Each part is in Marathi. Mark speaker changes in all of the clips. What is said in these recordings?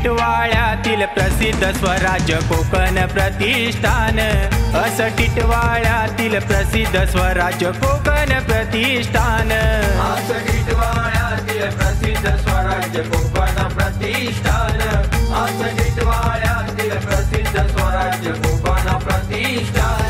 Speaker 1: टिटवाळ्यातील प्रसिद्ध स्वराज्य कोकण प्रतिष्ठान, असं टिटवाळ्यातील प्रसिद्ध स्वराज्य कोकण प्रतिष्ठान,
Speaker 2: असं टिटवाळ्यातील प्रसिद्ध स्वराज्य कोकण प्रतिष्ठान, असं टिटवाळ्यातील प्रसिद्ध स्वराज्य कोकण प्रतिष्ठान।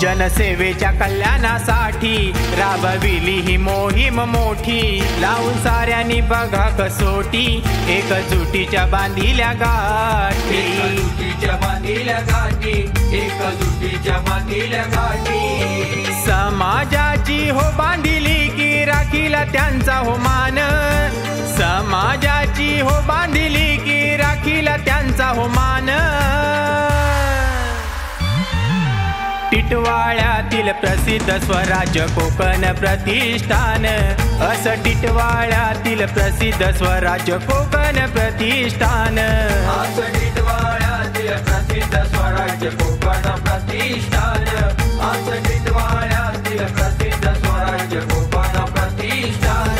Speaker 1: जनसेवेच्या कल्याणासाठी राबविली ही मोहीम मोठी, लावून साऱ्यांनी बघा कसोटी, एकजुटीच्या बांधिल्या गाठी,
Speaker 2: एकजुटीच्या बांधिल्या गाठी, एकजुटीच्या बांधिल्या गाठी।
Speaker 1: समाजाची हो बांधिली की राखीला त्यांचा हो मान, समाजाची हो बांधिली की राखीला त्यांचा हो मान। टिटवाळ्यातील प्रसिद्ध स्वराज्य कोकण प्रतिष्ठान, असं टिटवाळ्यातील प्रसिद्ध स्वराज्य कोकण प्रतिष्ठान,
Speaker 2: असं टिटवाळ्यातील प्रसिद्ध स्वराज्य कोकण प्रतिष्ठान, असं टिटवाळ्यातील प्रसिद्ध स्वराज्य कोकण प्रतिष्ठान।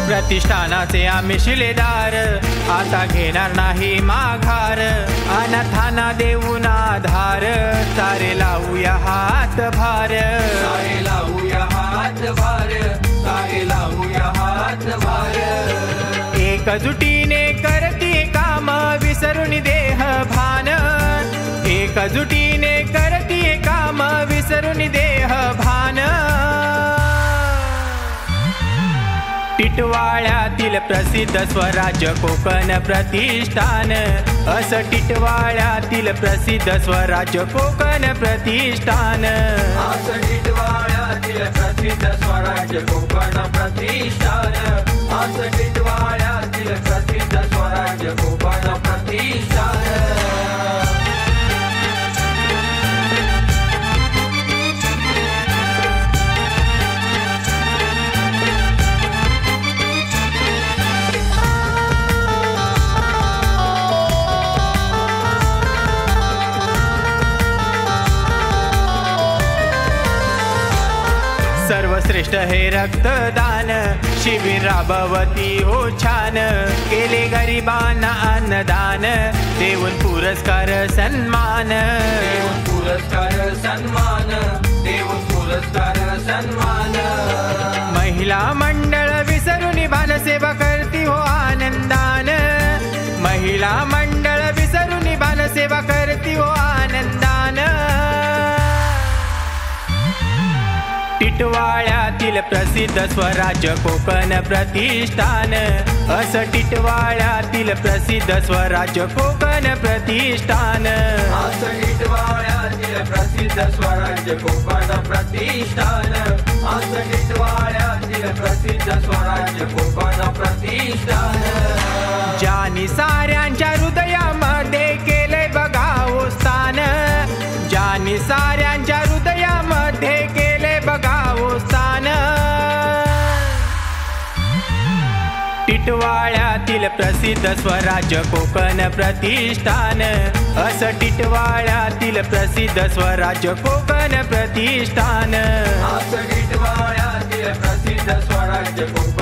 Speaker 1: प्रतिष्ठानाचे आम्ही शिलेदार, आता घेणार नाही माघार, अनाथांना देऊन आधार, सारे लावूया हात भार,
Speaker 2: सारे लावूया हात भार, सारे लावूया हात भार।
Speaker 1: एकजुटीने करती काम विसरून देह भान, एकजुटीने करती काम विसरून देह भान। टिटवाळ्यातील प्रसिद्ध स्वराज्य कोकण प्रतिष्ठान, असं टिटवाळ्यातील प्रसिद्ध स्वराज्य कोकण प्रतिष्ठान,
Speaker 2: असं टिटवाळ्यातील प्रसिद्ध स्वराज्य कोकण प्रतिष्ठान, असं टिटवाळ्यातील प्रसिद्ध स्वराज्य कोकण प्रतिष्ठान।
Speaker 1: सर्वश्रेष्ठ हे रक्तदान, शिबिर राबवती हो छान, केले गरिबांना अन्नदान, देऊन पुरस्कार सन्मान,
Speaker 2: देऊन पुरस्कार सन्मान, देऊन पुरस्कार सन्मान।
Speaker 1: महिला मंडळ विसरून भानसेवा करती हो आनंदान, महिला मंडळ विसरून भानसेवा करती हो आनंदान। टिटवाळ्यातील प्रसिद्ध स्वराज्य कोकण प्रतिष्ठान, असं टिटवाळ्यातील प्रसिद्ध स्वराज्य कोकण प्रतिष्ठान,
Speaker 2: असं टिटवाळ्यातील प्रसिद्ध स्वराज्य कोकण प्रतिष्ठान, असं टिटवाळ्यातील प्रसिद्ध स्वराज्य कोकण प्रतिष्ठान।
Speaker 1: ज्यांनी साऱ्यांच्या हृदयामध्ये केले बघावो स्थान, ज्यांनी साऱ्यांच्या हृदयामध्ये केले बघावो स्थान। टिटवाळ्यातील प्रसिद्ध स्वराज्य कोकण प्रतिष्ठान, असं टिटवाळ्यातील प्रसिद्ध स्वराज्य कोकण प्रतिष्ठान,
Speaker 2: असं टिटवाळ्यातील प्रसिद्ध स्वराज्य कोकण